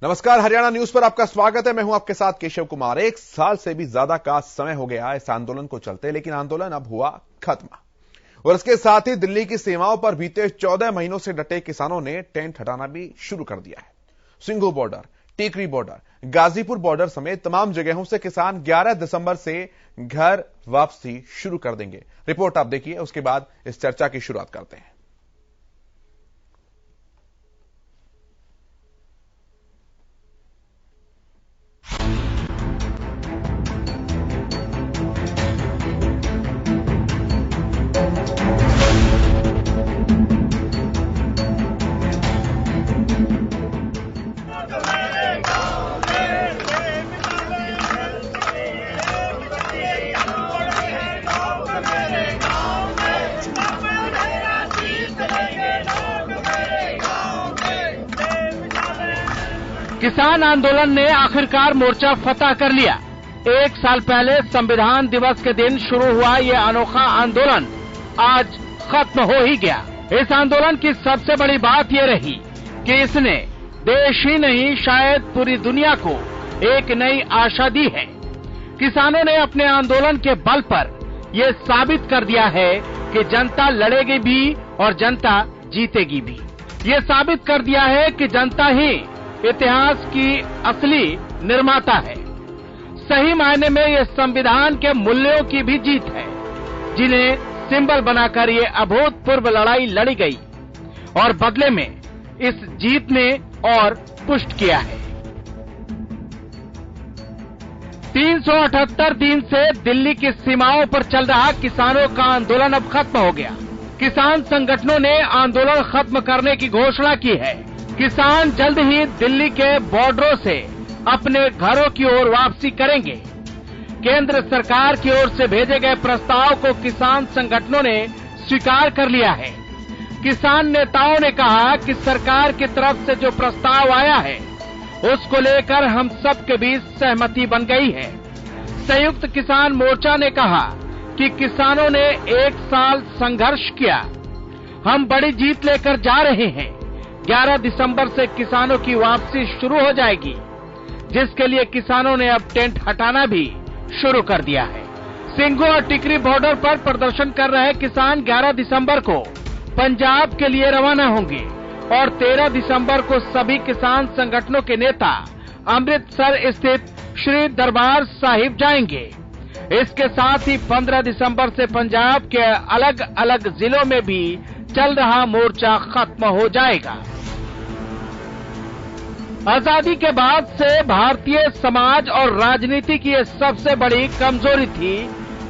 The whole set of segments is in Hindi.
नमस्कार, हरियाणा न्यूज पर आपका स्वागत है। मैं हूं आपके साथ केशव कुमार। 1 साल से भी ज्यादा का समय हो गया इस आंदोलन को चलते, लेकिन आंदोलन अब हुआ खत्म। और इसके साथ ही दिल्ली की सीमाओं पर बीते 14 महीनों से डटे किसानों ने टेंट हटाना भी शुरू कर दिया है। सिंघू बॉर्डर, टिकरी बॉर्डर, गाजीपुर बॉर्डर समेत तमाम जगहों से किसान 11 दिसंबर से घर वापसी शुरू कर देंगे। रिपोर्ट आप देखिए, उसके बाद इस चर्चा की शुरुआत करते हैं। किसान आंदोलन ने आखिरकार मोर्चा फतह कर लिया। 1 साल पहले संविधान दिवस के दिन शुरू हुआ ये अनोखा आंदोलन आज खत्म हो ही गया। इस आंदोलन की सबसे बड़ी बात ये रही कि इसने देश ही नहीं शायद पूरी दुनिया को एक नई आशा दी है। किसानों ने अपने आंदोलन के बल पर ये साबित कर दिया है कि जनता लड़ेगी भी और जनता जीतेगी भी। ये साबित कर दिया है कि जनता ही इतिहास की असली निर्माता है। सही मायने में ये संविधान के मूल्यों की भी जीत है, जिन्हें सिंबल बनाकर ये अभूतपूर्व लड़ाई लड़ी गई और बदले में इस जीत ने और पुष्ट किया है। 378 दिन से दिल्ली की सीमाओं पर चल रहा किसानों का आंदोलन अब खत्म हो गया। किसान संगठनों ने आंदोलन खत्म करने की घोषणा की है। किसान जल्द ही दिल्ली के बॉर्डरों से अपने घरों की ओर वापसी करेंगे। केंद्र सरकार की ओर से भेजे गए प्रस्ताव को किसान संगठनों ने स्वीकार कर लिया है। किसान नेताओं ने कहा कि सरकार की तरफ से जो प्रस्ताव आया है उसको लेकर हम सब के बीच सहमति बन गई है। संयुक्त किसान मोर्चा ने कहा कि किसानों ने 1 साल संघर्ष किया, हम बड़ी जीत लेकर जा रहे हैं। 11 दिसंबर से किसानों की वापसी शुरू हो जाएगी, जिसके लिए किसानों ने अब टेंट हटाना भी शुरू कर दिया है। सिंघू और टिकरी बॉर्डर पर प्रदर्शन कर रहे किसान 11 दिसंबर को पंजाब के लिए रवाना होंगे और 13 दिसंबर को सभी किसान संगठनों के नेता अमृतसर स्थित श्री दरबार साहिब जाएंगे। इसके साथ ही 15 दिसंबर से पंजाब के अलग अलग जिलों में भी चल रहा मोर्चा खत्म हो जाएगा। आजादी के बाद से भारतीय समाज और राजनीति की ये सबसे बड़ी कमजोरी थी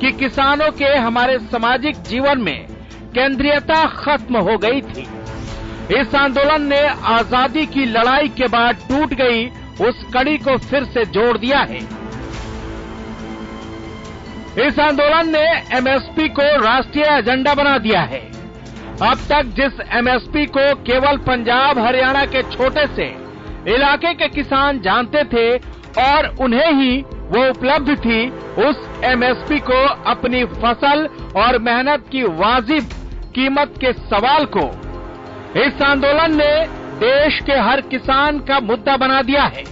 कि किसानों के हमारे सामाजिक जीवन में केंद्रीयता खत्म हो गई थी। इस आंदोलन ने आजादी की लड़ाई के बाद टूट गई उस कड़ी को फिर से जोड़ दिया है। इस आंदोलन ने एमएसपी को राष्ट्रीय एजेंडा बना दिया है। अब तक जिस एमएसपी को केवल पंजाब हरियाणा के छोटे से इलाके के किसान जानते थे और उन्हें ही वो उपलब्ध थी, उस एमएसपी को अपनी फसल और मेहनत की वाजिब कीमत के सवाल को इस आंदोलन ने देश के हर किसान का मुद्दा बना दिया है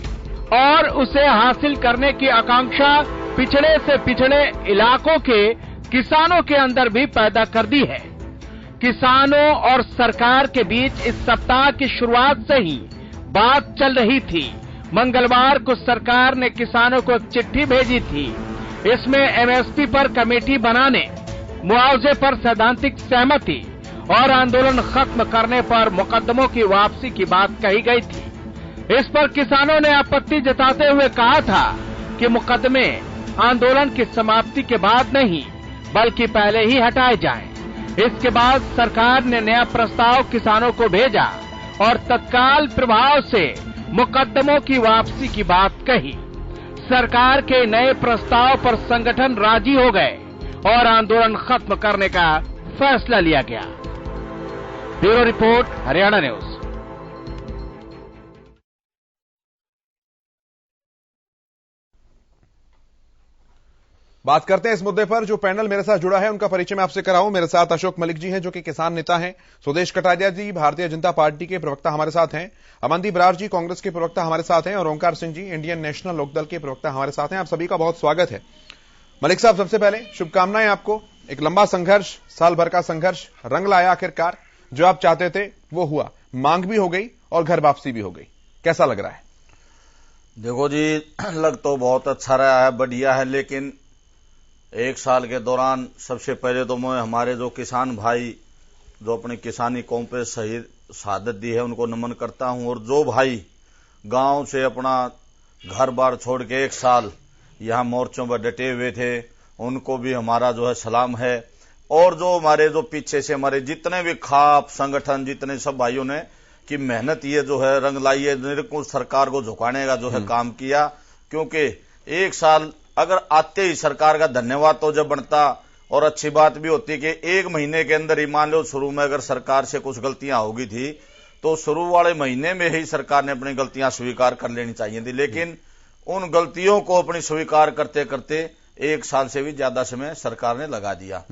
और उसे हासिल करने की आकांक्षा पिछड़े से पिछड़े इलाकों के किसानों के अंदर भी पैदा कर दी है। किसानों और सरकार के बीच इस सप्ताह की शुरुआत से ही बात चल रही थी। मंगलवार को सरकार ने किसानों को एक चिट्ठी भेजी थी। इसमें एमएसपी पर कमेटी बनाने, मुआवजे पर सैद्धांतिक सहमति और आंदोलन खत्म करने पर मुकदमों की वापसी की बात कही गई थी। इस पर किसानों ने आपत्ति जताते हुए कहा था कि मुकदमे आंदोलन की समाप्ति के बाद नहीं बल्कि पहले ही हटाए जाएं। इसके बाद सरकार ने नया प्रस्ताव किसानों को भेजा और तत्काल प्रभाव से मुकदमों की वापसी की बात कही। सरकार के नए प्रस्ताव पर संगठन राजी हो गए और आंदोलन खत्म करने का फैसला लिया गया। Bureau report, Haryana news. बात करते हैं इस मुद्दे पर। जो पैनल मेरे साथ जुड़ा है उनका परिचय मैं आपसे कराऊं। मेरे साथ अशोक मलिक जी हैं, जो कि किसान नेता हैं। सुदेश कटारिया जी भारतीय जनता पार्टी के प्रवक्ता हमारे साथ हैं। अमनदीप बरार जी कांग्रेस के प्रवक्ता हमारे साथ हैं और ओंकार सिंह जी इंडियन नेशनल लोकदल के प्रवक्ता हमारे साथ हैं। आप सभी का बहुत स्वागत है। मलिक साहब, सबसे पहले शुभकामनाएं आपको। एक लंबा संघर्ष, साल भर का संघर्ष रंग लाया आखिरकार। जो आप चाहते थे वो हुआ, मांग भी हो गई और घर वापसी भी हो गई। कैसा लग रहा है? देखो जी, लग तो बहुत अच्छा रहा है, बढ़िया है, लेकिन एक साल के दौरान सबसे पहले तो मैं हमारे जो किसान भाई जो अपनी किसानी कौम पे शहीद शहादत दी है उनको नमन करता हूं। और जो भाई गांव से अपना घर बार छोड़ के एक साल यहां मोर्चों पर डटे हुए थे उनको भी हमारा जो है सलाम है। और जो हमारे जो पीछे से हमारे जितने भी खाप संगठन जितने सब भाइयों ने कि मेहनत ये जो है रंग लाई है, निरंकुश सरकार को झुकाने का जो है काम किया। क्योंकि एक साल अगर आते ही सरकार का धन्यवाद तो जब बनता और अच्छी बात भी होती कि एक महीने के अंदर ही, मान लो शुरू में अगर सरकार से कुछ गलतियां हो गई थी तो शुरू वाले महीने में ही सरकार ने अपनी गलतियां स्वीकार कर लेनी चाहिए थी। लेकिन उन गलतियों को अपनी स्वीकार करते करते एक साल से भी ज्यादा समय सरकार ने लगा दिया।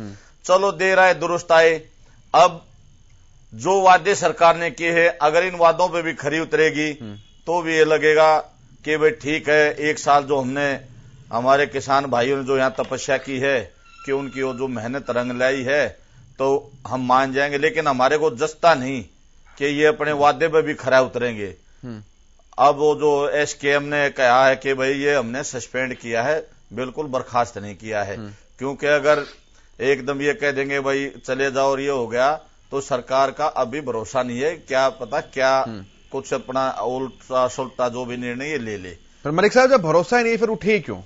चलो देर आए दुरुस्त आए। अब जो वादे सरकार ने किए हैं अगर इन वादों पे भी खरी उतरेगी तो भी ये लगेगा कि भाई ठीक है, एक साल जो हमने हमारे किसान भाइयों ने जो यहां तपस्या की है कि उनकी वो जो मेहनत रंग लाई है तो हम मान जाएंगे। लेकिन हमारे को जसता नहीं कि ये अपने वादे पे भी खरा उतरेंगे। अब वो जो एसकेएम ने कहा है कि भाई ये हमने सस्पेंड किया है, बिल्कुल बर्खास्त नहीं किया है। क्योंकि अगर एकदम ये कह देंगे भाई चले जाओ और ये हो गया तो सरकार का अभी भरोसा नहीं है। क्या पता क्या कुछ अपना उल्टा सुल्टा जो भी निर्णय ये ले ले। पर मलिक साहब, जब भरोसा ही नहीं फिर उठे क्यों?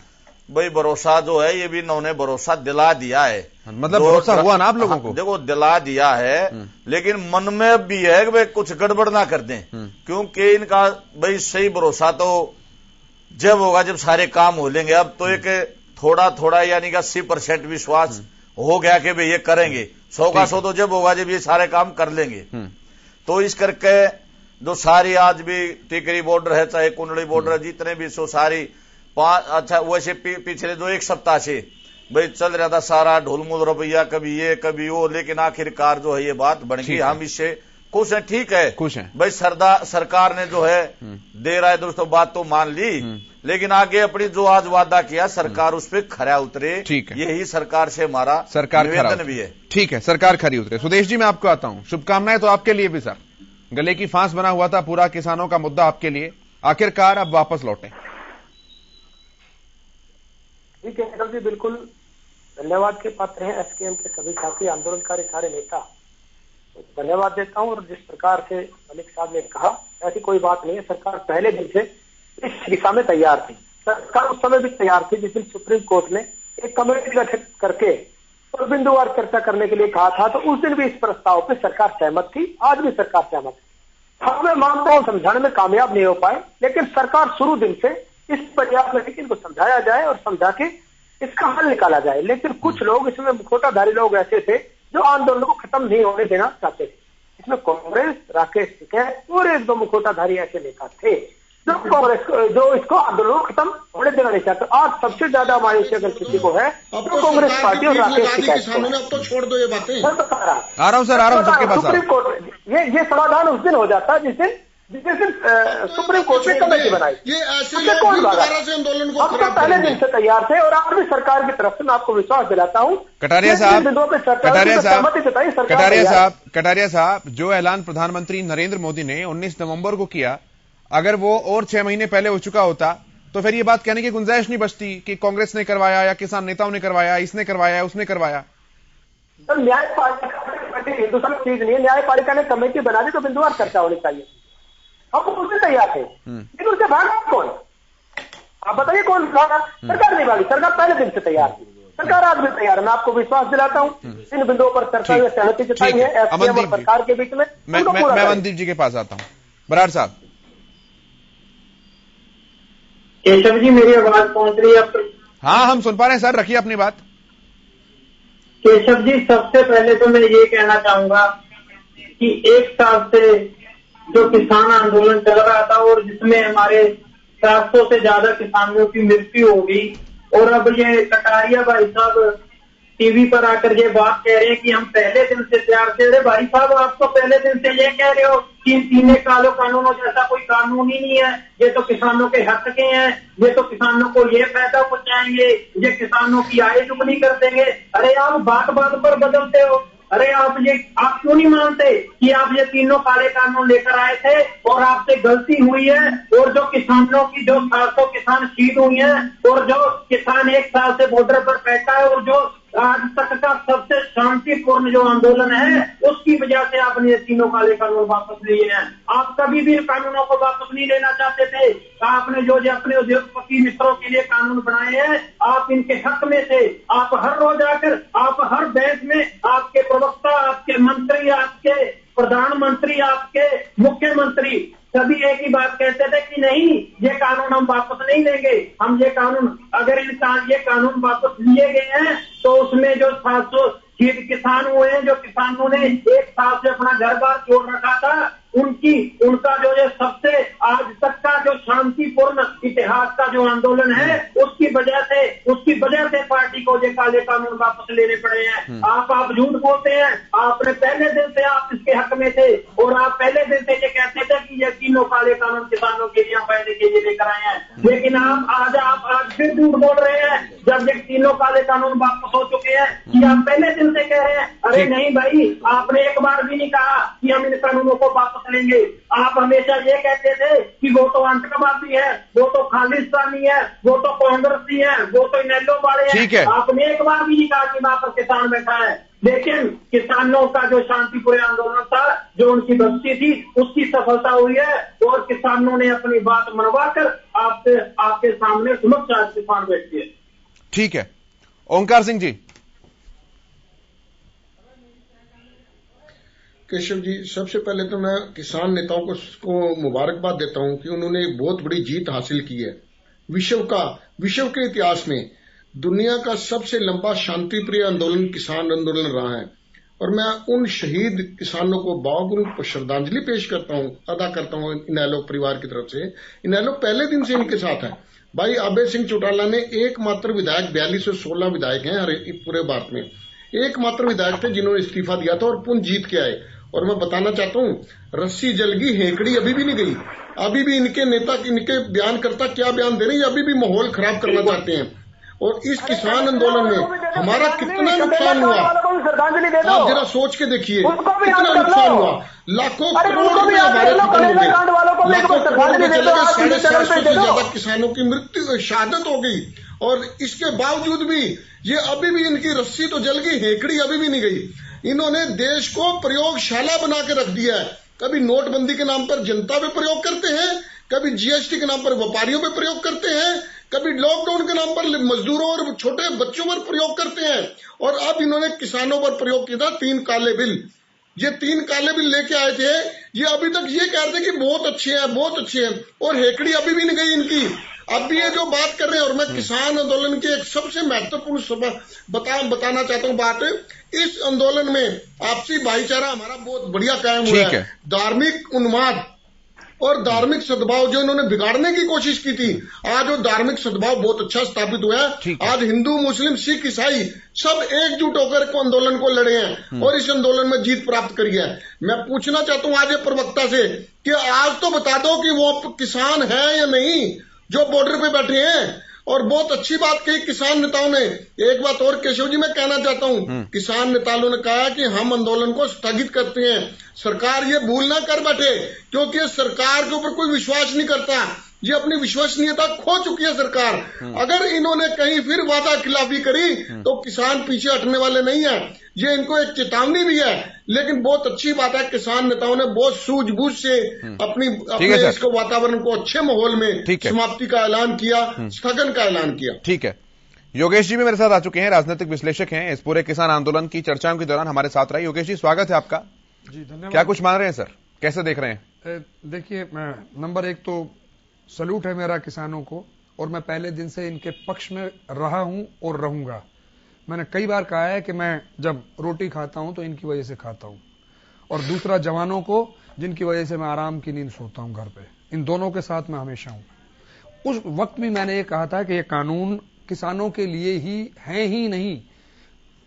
भाई भरोसा जो है ये भी इन्होंने भरोसा दिला दिया है। मतलब भरोसा हुआ ना आप लोगों को? देखो दिला दिया है लेकिन मन में भी है कि भाई कुछ गड़बड़ ना कर दें। क्योंकि इनका भाई सही भरोसा तो जब होगा जब सारे काम हो लेंगे। अब तो एक थोड़ा थोड़ा यानी कि 80% विश्वास हो गया कि भाई ये करेंगे। 100 का 100 तो जब होगा जब ये सारे काम कर लेंगे। तो इस करके जो सारी आज भी टिकरी बॉर्डर है चाहे कुंडली बॉर्डर है जितने भी सो सारी अच्छा वैसे पिछले जो एक सप्ताह से भाई चल रहा था सारा ढोलमूल रवैया, कभी ये कभी वो, लेकिन आखिरकार जो है ये बात बन गई। हम इससे खुश हैं, ठीक है, खुश हैं भाई। सरकार ने जो है दे रहा है दोस्तों बात तो मान ली, लेकिन आगे अपनी जो आज वादा किया सरकार उस पर खरा उतरे। ठीक है, यही सरकार से हमारा निवेदन भी है। ठीक है, सरकार खरी उतरे। सुदेश जी मैं आपको आता हूं, शुभकामनाएं तो आपके लिए भी सर। गले की फांस बना हुआ था पूरा किसानों का मुद्दा आपके लिए, आखिरकार अब वापस लौटे। ठीक है जी, बिल्कुल धन्यवाद के पात्र हैं एसकेएम के सभी साथी, आंदोलनकारी सारे नेता। धन्यवाद देता हूं। और जिस प्रकार से मलिक साहब ने कहा ऐसी कोई बात नहीं है। सरकार पहले दिन से इस दिशा में तैयार थी। सरकार उस समय भी तैयार थी जिस दिन सुप्रीम कोर्ट ने एक कमेटी गठित करके और बिंदुवार चर्चा करने के लिए कहा था। तो उस दिन भी इस प्रस्ताव पर सरकार सहमत थी, आज भी सरकार सहमत है। हम मैं मानता हूं समझाने में कामयाब नहीं हो पाए, लेकिन सरकार शुरू दिन से इस प्रयास में थी कि इनको समझाया जाए और समझा के इसका हल निकाला जाए। लेकिन कुछ लोग इसमें मुखौटाधारी लोग ऐसे थे जो आंदोलन को खत्म नहीं होने देना चाहते थे। इसमें कांग्रेस, राकेश टिकैत और एक दो मुखौटाधारी ऐसे नेता थे जो कांग्रेस जो इसको आंदोलन को खत्म होने देना नहीं चाहते। आज सबसे ज्यादा मायूसी अगर किसी को है तो कांग्रेस पार्टी और राकेश टिकैत को। तो छोड़ दो ये बातें। आ रहा हूं सर, आ रहा हूं सबके पास। सुप्रीम कोर्ट ये समाधान उस दिन हो जाता है जिस दिन सुप्रीम कोर्ट ने कमेटी बनाई। ये ऐसे कौन आंदोलन को हम तो पहले दिन से तैयार थे और आज भी सरकार की तरफ से मैं आपको विश्वास दिलाता हूं। कटारिया साहब, जो ऐलान प्रधानमंत्री नरेंद्र मोदी ने 19 नवंबर को किया, अगर वो और 6 महीने पहले हो चुका होता तो फिर ये बात कहने की गुंजाइश नहीं बचती कि कांग्रेस ने करवाया या किसान नेताओं ने करवाया, इसने करवाया उसने करवाया। तो न्यायपालिका हिंदुस्तान की चीज नहीं है। न्यायपालिका ने कमेटी बना दी तो बिंदुवार चर्चा होनी चाहिए। हम उससे तैयार थे, लेकिन उससे भागा कौन? आप बताइए कौन भागा? सरकार नहीं भागी। सरकार पहले दिन से तैयार थी, सरकार आज भी तैयार है। मैं आपको विश्वास दिलाता हूं इन बिंदुओं पर चर्चा में सहमति जताई है एसकेएम और सरकार के बीच में। मैं अमनदीप जी के पास आता हूं। बरार साहब। केशव जी मेरी आवाज पहुंच रही है आपको? हाँ हम सुन पा रहे हैं सर, रखिए अपनी बात। केशव जी सबसे पहले तो मैं ये कहना चाहूंगा कि एक साल से जो किसान आंदोलन चल रहा था और जिसमें हमारे 400 से ज्यादा किसानों की मृत्यु हो गई, और अब ये कटारिया भाई साहब टीवी पर आकर ये बात कह रहे हैं कि हम पहले दिन से तैयार थे। अरे भाई साहब, आप तो पहले दिन से ये कह रहे हो कि तीनों कालो कानूनों जैसा कोई कानून ही नहीं है, ये तो किसानों के हक के हैं, ये तो किसानों को ये फायदा पहुंचाएंगे, ये किसानों की आय दुगनी कर देंगे। अरे आप बात बात पर बदलते हो। अरे आप क्यों नहीं मानते कि आप ये तीनों काले कानून लेकर आए थे और आपसे गलती हुई है, और जो किसानों की जो 700 किसान शहीद हुई है, और जो किसान 1 साल से बॉर्डर पर बैठा है, और जो आज तक का सबसे शांतिपूर्ण जो आंदोलन है, उसकी वजह से आपने ये तीनों काले कानून वापस लिए हैं। आप कभी भी इन कानूनों को वापस नहीं लेना चाहते थे। आपने जो अपने उद्योगपति मित्रों के लिए कानून बनाए हैं, आप इनके हक में थे। आप हर रोज आकर, आप हर बैंक में आपके प्रवक्ता, आपके मंत्री, आपके प्रधानमंत्री, आपके मुख्यमंत्री सभी एक ही बात कहते थे कि नहीं, ये कानून हम वापस नहीं लेंगे। हम ये कानून, अगर ये कानून वापस लिए गए हैं तो उसमें जो 700 शहीद किसान हुए हैं, जो किसानों ने 1 साल से अपना घर बार छोड़ रखा था, उनका जो ये सबसे आज तक का जो शांतिपूर्ण इतिहास का जो आंदोलन है, उसकी वजह से पार्टी को ये काले कानून वापस लेने पड़े हैं। आप झूठ बोलते हैं। आपने पहले दिन से आप इसके हक में थे, और आप पहले दिन से ये कहते थे कि ये तीनों काले कानून किसानों के लिए फायदे के लिए लेकर आए हैं। लेकिन आप आज फिर झूठ बोल रहे हैं, जब ये तीनों काले कानून वापस हो चुके हैं, कि आप पहले दिन से कह रहे हैं। अरे नहीं भाई, आपने एक बार भी नहीं कहा कि हम इन कानूनों को वापस लेंगे। आप हमेशा ये कहते थे कि वो तो आतंकवादी है, वो तो खालिस्तानी है, वो तो कांग्रेसी है, वो तो इनेलो वाले हैं। आपने एक बार भी नहीं कहा कि वहां पर किसान बैठा है। लेकिन किसानों का जो शांतिपूर्ण आंदोलन था, जो उनकी बस्ती थी, उसकी सफलता हुई है, और किसानों ने अपनी बात मनवाकर आपके सामने सुरक्षा आज किसान बैठे हैं। ठीक है, ओंकार सिंह जी। केशव जी, सबसे पहले तो मैं किसान नेताओं को मुबारकबाद देता हूं कि उन्होंने बहुत बड़ी जीत हासिल की है। विश्व के इतिहास में दुनिया का सबसे लंबा शांतिप्रिय आंदोलन किसान आंदोलन रहा है, और मैं उन शहीद किसानों को भावपूर्ण श्रद्धांजलि पेश अदा करता हूं इनेलो परिवार की तरफ से। इनेलो पहले दिन से इनके साथ है। भाई अभय सिंह चौटाला ने एकमात्र विधायक, 42 से 16 विधायक हैं पूरे भारत में, एकमात्र विधायक थे जिन्होंने इस्तीफा दिया था और पुनः जीत के आए। और मैं बताना चाहता हूं, रस्सी जल गई, हेकड़ी अभी भी नहीं गई। अभी भी इनके नेता, इनके बयानकर्ता क्या बयान दे रहे हैं, अभी भी माहौल खराब करना चाहते हैं। और इस किसान आंदोलन में हमारा कितना नुकसान हुआ, आप जरा सोच के देखिए, कितना नुकसान हुआ। लाखों करोड़ रुपए हमारे खत्म हो गए, लाखों करोड़ रुपए चले गए, 750 से ज्यादा किसानों की मृत्यु, शहादत हो गई। और इसके बावजूद भी ये अभी भी इनकी रस्सी तो जल गई, हेकड़ी अभी भी नहीं गई। इन्होंने देश को प्रयोगशाला बना के रख दिया है। कभी नोटबंदी के नाम पर जनता पे प्रयोग करते हैं, कभी जीएसटी के नाम पर व्यापारियों पे प्रयोग करते हैं, कभी लॉकडाउन के नाम पर मजदूरों और छोटे बच्चों पर प्रयोग करते हैं, और अब इन्होंने किसानों पर प्रयोग किया था 3 काले बिल। ये 3 काले बिल लेके आए थे, ये अभी तक ये कह रहे थे कि बहुत अच्छे हैं, बहुत अच्छे हैं, और हेकड़ी अभी भी नहीं गई इनकी। अब भी ये जो बात कर रहे हैं, और मैं किसान आंदोलन की एक सबसे महत्वपूर्ण बताना चाहता हूँ बात, इस आंदोलन में आपसी भाईचारा हमारा बहुत बढ़िया कायम हुआ है। धार्मिक उन्माद और धार्मिक सद्भाव जो इन्होंने बिगाड़ने की कोशिश की थी, आज वो धार्मिक सद्भाव बहुत अच्छा स्थापित हुआ है। आज हिंदू, मुस्लिम, सिख, ईसाई सब एकजुट होकर आंदोलन को लड़े हैं और इस आंदोलन में जीत प्राप्त करी है। मैं पूछना चाहता हूं आज ये प्रवक्ता से कि आज तो बता दो कि वो किसान है या नहीं जो बॉर्डर पे बैठे हैं। और बहुत अच्छी बात कही किसान नेताओं ने। एक बात और केशव जी मैं कहना चाहता हूं, किसान नेताओं ने कहा कि हम आंदोलन को स्थगित करते हैं। सरकार ये भूल ना कर बैठे, क्योंकि सरकार के ऊपर कोई विश्वास नहीं करता, ये अपनी विश्वसनीयता खो चुकी है सरकार। अगर इन्होंने कहीं फिर वादा खिलाफी करी तो किसान पीछे हटने वाले नहीं है। ये इनको एक चेतावनी भी है। लेकिन बहुत अच्छी बात है किसान नेताओं ने बहुत सूझबूझ से अपने इसको वातावरण को अच्छे माहौल में समाप्ति का ऐलान किया, स्थगन का ऐलान किया। ठीक है, योगेश जी भी मेरे साथ आ चुके हैं, राजनीतिक विश्लेषक हैं, इस पूरे किसान आंदोलन की चर्चाओं के दौरान हमारे साथ रहे। योगेश जी स्वागत है आपका। जी धन्यवाद। क्या कुछ मान रहे हैं सर, कैसे देख रहे हैं? देखिए, नंबर 1 तो सल्यूट है मेरा किसानों को, और मैं पहले दिन से इनके पक्ष में रहा हूं और रहूंगा। मैंने कई बार कहा है कि मैं जब रोटी खाता हूं तो इनकी वजह से खाता हूं, और दूसरा जवानों को जिनकी वजह से मैं आराम की नींद सोता हूं घर पे, इन दोनों के साथ मैं हमेशा हूं। उस वक्त भी मैंने ये कहा था कि ये कानून किसानों के लिए ही हैं ही नहीं।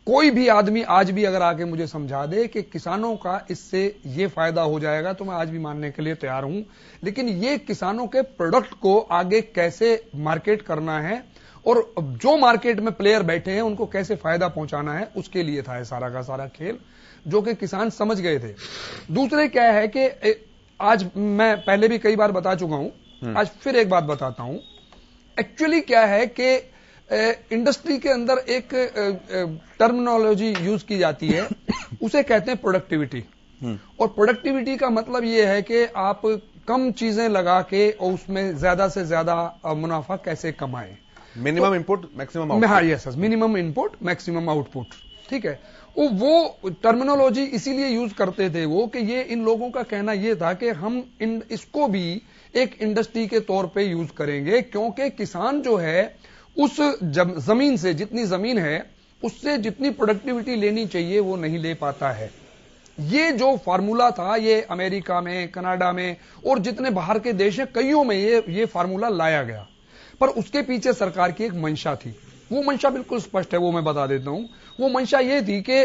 कोई भी आदमी आज भी अगर आके मुझे समझा दे कि किसानों का इससे ये फायदा हो जाएगा तो मैं आज भी मानने के लिए तैयार हूं। लेकिन ये किसानों के प्रोडक्ट को आगे कैसे मार्केट करना है और जो मार्केट में प्लेयर बैठे हैं उनको कैसे फायदा पहुंचाना है, उसके लिए था ये सारा का सारा खेल, जो कि किसान समझ गए थे। दूसरे क्या है कि आज मैं पहले भी कई बार बता चुका हूं, आज फिर एक बात बताता हूं। एक्चुअली क्या है कि इंडस्ट्री के अंदर एक टर्मिनोलॉजी यूज की जाती है, उसे कहते हैं प्रोडक्टिविटी। और प्रोडक्टिविटी का मतलब यह है कि आप कम चीजें लगा के और उसमें ज्यादा से ज्यादा मुनाफा कैसे कमाएं। Minimum input maximum output. हाँ, yes, minimum input maximum output, ठीक है। वो टर्मिनोलॉजी इसीलिए यूज करते थे वो कि ये इन लोगों का कहना यह था कि हम इसको भी एक इंडस्ट्री के तौर पे यूज करेंगे, क्योंकि किसान जो है उस जमीन से, जितनी जमीन है उससे जितनी प्रोडक्टिविटी लेनी चाहिए वो नहीं ले पाता है। ये जो फार्मूला था ये अमेरिका में, कनाडा में और जितने बाहर के देश हैं कईयों में ये फार्मूला लाया गया, पर उसके पीछे सरकार की एक मंशा थी। वो मंशा बिल्कुल स्पष्ट है, वो मैं बता देता हूं। वो मंशा ये थी कि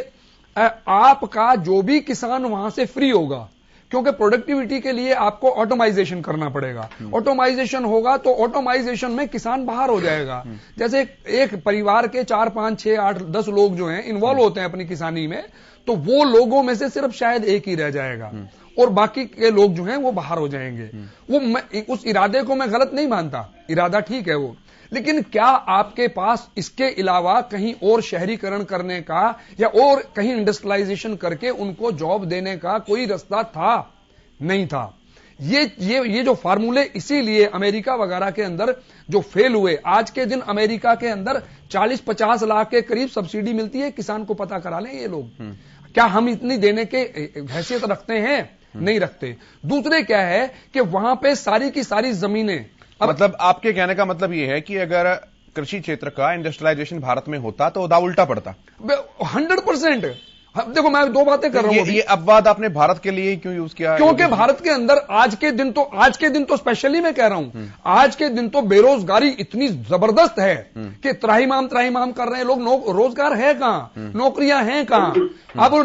आपका जो भी किसान वहां से फ्री होगा, क्योंकि प्रोडक्टिविटी के लिए आपको ऑटोमाइजेशन करना पड़ेगा। ऑटोमाइजेशन होगा तो ऑटोमाइजेशन में किसान बाहर हो जाएगा। जैसे एक परिवार के 4, 5, 6, 8, 10 लोग जो हैं इन्वॉल्व होते हैं अपनी किसानी में, तो वो लोगों में से सिर्फ शायद एक ही रह जाएगा और बाकी के लोग जो हैं वो बाहर हो जाएंगे। उस इरादे को मैं गलत नहीं मानता, इरादा ठीक है वो, लेकिन क्या आपके पास इसके अलावा कहीं और शहरीकरण करने का या और कहीं इंडस्ट्रियलाइजेशन करके उनको जॉब देने का कोई रास्ता था? नहीं था। ये जो फार्मूले इसीलिए अमेरिका वगैरह के अंदर जो फेल हुए, आज के दिन अमेरिका के अंदर 40-50 लाख के करीब सब्सिडी मिलती है। किसान को पता करा लें ये लोग, क्या हम इतनी देने के हैसियत रखते हैं? नहीं रखते। दूसरे क्या है कि वहां पे सारी की सारी जमीनें, मतलब आपके कहने का मतलब यह है कि अगर कृषि क्षेत्र का इंडस्ट्रियलाइजेशन भारत में होता तो दाव उल्टा पड़ता। 100%। देखो मैं दो बातें कर रहा हूं। ये अपवाद आपने भारत के लिए क्यों यूज किया? क्योंकि भारत के अंदर आज के दिन तो स्पेशली मैं कह रहा हूं, आज के दिन तो बेरोजगारी इतनी जबरदस्त है कि त्राहिमाम कर रहे हैं लोग। रोजगार है कहां, नौकरियां हैं कहां? अब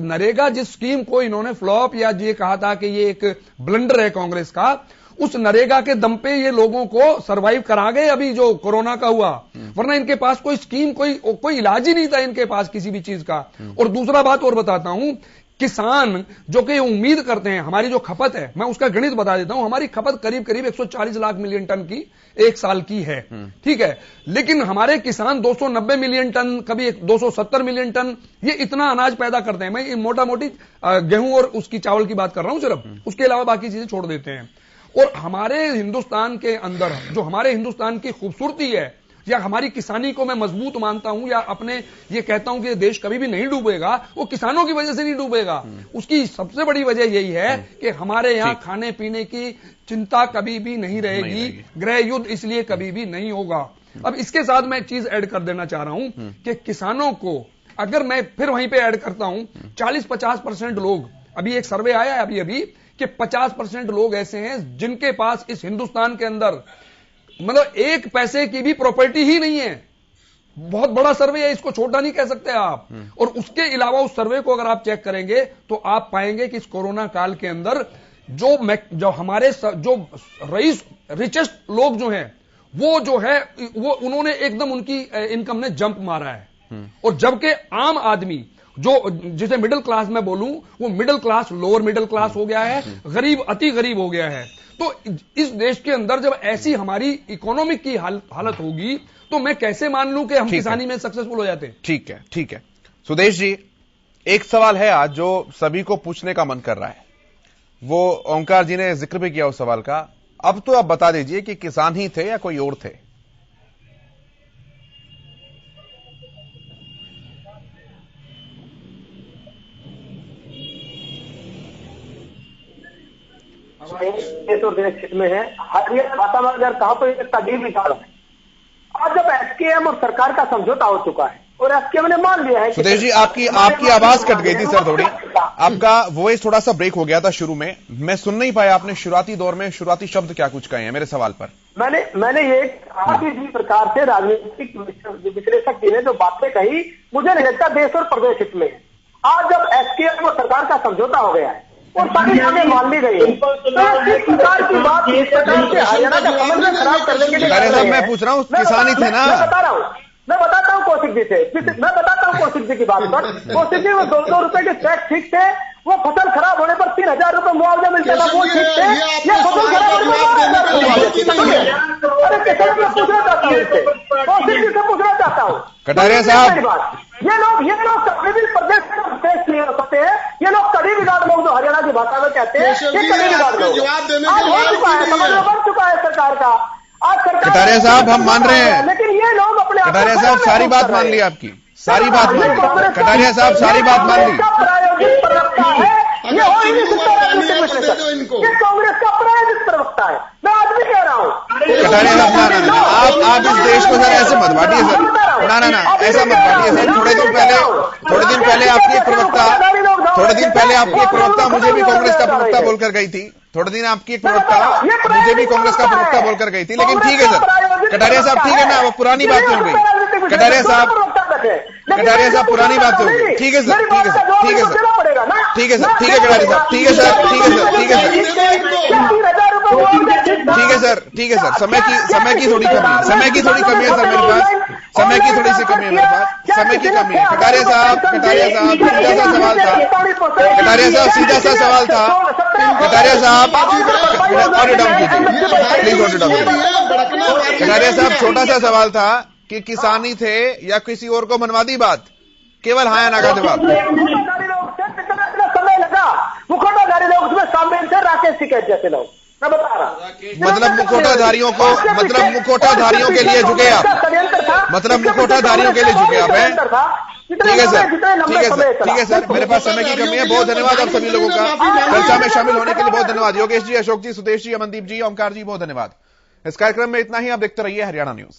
नरेगा जिस स्कीम को इन्होंने फ्लॉप या ये कहा था कि ये एक ब्लंडर है कांग्रेस का, उस नरेगा के दम पे ये लोगों को सरवाइव करा गए अभी जो कोरोना का हुआ, वरना इनके पास कोई स्कीम, कोई इलाज ही नहीं था इनके पास किसी भी चीज का। और दूसरा बात और बताता हूं, किसान जो कि उम्मीद करते हैं, हमारी जो खपत है, मैं उसका गणित बता देता हूं, हमारी खपत करीब 140 लाख मिलियन टन की एक साल की है, ठीक है। लेकिन हमारे किसान 290 मिलियन टन, कभी 270 मिलियन टन, ये इतना अनाज पैदा करते हैं। मैं मोटा मोटी गेहूं और उसकी चावल की बात कर रहा हूं सिर्फ, उसके अलावा बाकी चीजें छोड़ देते हैं। और हमारे हिंदुस्तान के अंदर जो हमारे हिंदुस्तान की खूबसूरती है, या हमारी किसानी को मैं मजबूत मानता हूं, या अपने ये कहता हूं कि ये देश कभी भी नहीं डूबेगा, वो किसानों की वजह से नहीं डूबेगा। उसकी सबसे बड़ी वजह यही है कि हमारे यहां खाने पीने की चिंता कभी भी नहीं रहेगी, गृह युद्ध इसलिए कभी भी नहीं होगा। अब इसके साथ मैं एक चीज ऐड कर देना चाह रहा हूं कि किसानों को, अगर मैं फिर वहीं पर ऐड करता हूं, 40-50% लोग, अभी एक सर्वे आया है अभी कि 50% लोग ऐसे हैं जिनके पास इस हिंदुस्तान के अंदर मतलब 1 पैसे की भी प्रॉपर्टी ही नहीं है। बहुत बड़ा सर्वे है, इसको छोटा नहीं कह सकते आप। और उसके अलावा उस सर्वे को अगर आप चेक करेंगे तो आप पाएंगे कि इस कोरोना काल के अंदर जो हमारे जो रिचेस्ट लोग जो हैं, वो जो है वो उन्होंने एकदम उनकी इनकम ने जंप मारा है। और जबकि आम आदमी जो जिसे मिडिल क्लास में बोलूं, वो middle class lower middle class हो गया है, गरीब अति गरीब हो गया है। तो इस देश के अंदर जब ऐसी हमारी इकोनॉमिक की हालत होगी तो मैं कैसे मान लूं कि हम किसानी में सक्सेसफुल हो जाते हैं? ठीक है। सुदेश जी, एक सवाल है आज जो सभी को पूछने का मन कर रहा है, वो ओंकार जी ने जिक्र भी किया उस सवाल का। अब तो आप बता दीजिए कि किसान ही थे या कोई और थे? देश और देश हित में है। हरियाणा वातावरण कहां पर एक तकलीफ निकाल है। आज जब एसकेएम और सरकार का समझौता हो चुका है और एसकेएम ने मान लिया है। सुदेश जी, आपकी आवाज कट गई थी सर थोड़ी, आपका वॉइस थोड़ा सा ब्रेक हो गया था शुरू में, मैं सुन नहीं पाया आपने शुरुआती दौर में शुरुआती शब्द क्या कुछ कहे हैं मेरे सवाल पर। मैंने ये आज जिस प्रकार से राजनीतिक विश्लेषक जी ने जो बातें कही, मुझे नहीं लगता देश और प्रदेश हित में। आज जब एसकेएम और सरकार का समझौता हो गया है और सारी बातें मान ली गई है, तो इस प्रकार की बात इस प्रकार से हरियाणा का समन्वय खराब करने के लिए मैं पूछ रहा हूँ, किसान ही थे ना। मैं बताता हूँ कौशिक जी से, मैं बताता हूँ कौशिक जी की बात पर। कौशिक जी वो 200 रुपए के चेक ठीक थे, वो फसल खराब होने पर 3000 रुपए मुआवजा मिलता था, वो ठीक थे। ये फसल खराब होने पर अरे किसान मैं पूछना चाहता हूँ इससे, कौशिक जी से पूछना चाहता हूँ। कटारिया साहब, ये लोग कभी भी प्रदेश में टेस्ट नहीं हो सकते हैं। ये लोग कड़ी बिगाड़ लोग जो हरियाणा की भाषा में कहते हैं, ये कड़ी बिगाड़ लोग। आज हो चुका है, समन्वय बन चुका है सरकार का। आज सरकार कटारिया साहब हम मान रहे हैं, लेकिन ये लोग अपने कटारिया साहब सारी बात मान ली आपकी, सारी बात मान ली कटारिया साहब, सारी बात मान ली। प्रायोजिक प्रवक्ता है ये, हो ही नहीं सकता राजनीतिक, ये कांग्रेस का प्रायोजिक प्रवक्ता है। मैं आज भी कह रहा हूँ कटारिया साहब, ना आप इस देश को सर ऐसे मत बांटिए सर, ना ऐसा मत बांटिए सर। थोड़े दिन पहले आपकी एक प्रवक्ता मुझे भी कांग्रेस का प्रवक्ता बोलकर गई थी, थोड़े दिन आपकी एक प्रवक्ता मुझे भी कांग्रेस का प्रवक्ता बोलकर गई थी। लेकिन ठीक है सर, कटारिया साहब ठीक है ना, वो पुरानी बात हो गई। कटारिया साहब पुरानी बात हो गई। ठीक है सर, ठीक है सर, ठीक है सर, ठीक है सर, ठीक है कटारिया साहब, ठीक है सर, ठीक है सर, ठीक है सर, ठीक है सर, ठीक है सर। समय की थोड़ी कमी है, समय की थोड़ी कमी है सर मेरे पास, समय की थोड़ी सी कमी है मेरे पास, समय की कमी है। कटारिया साहब सीधा सा सवाल था, कटारिया साहब सीधा सा सवाल था, कटारिया साहब ऑडियो डाउन कीजिए प्लीज, ऑडियो डाउन कीजिए। कटारिया साहब छोटा सा सवाल था कि किसानी थे या किसी और को मनवा दी बात, केवल हाँ या ना का जवाब। समय लगा, मुखौटाधारी लोग उसमें शामिल थे, राकेश टिकैत जैसे लोग, मैं बता रहा। मतलब मुखौटाधारियों के लिए झुके आप, मतलब मुखौटाधारियों के लिए झुके आप हैं। ठीक है सर, ठीक है सर, ठीक है सर, मेरे पास समय की कमी है। बहुत धन्यवाद आप सभी लोगों का चर्चा में शामिल होने के लिए, बहुत धन्यवाद। योगेश जी, अशोक जी, सुदेश जी, अमनदीप जी, ओमकार जी, बहुत धन्यवाद। इस कार्यक्रम में इतना ही, आप देखते रहिए हरियाणा न्यूज।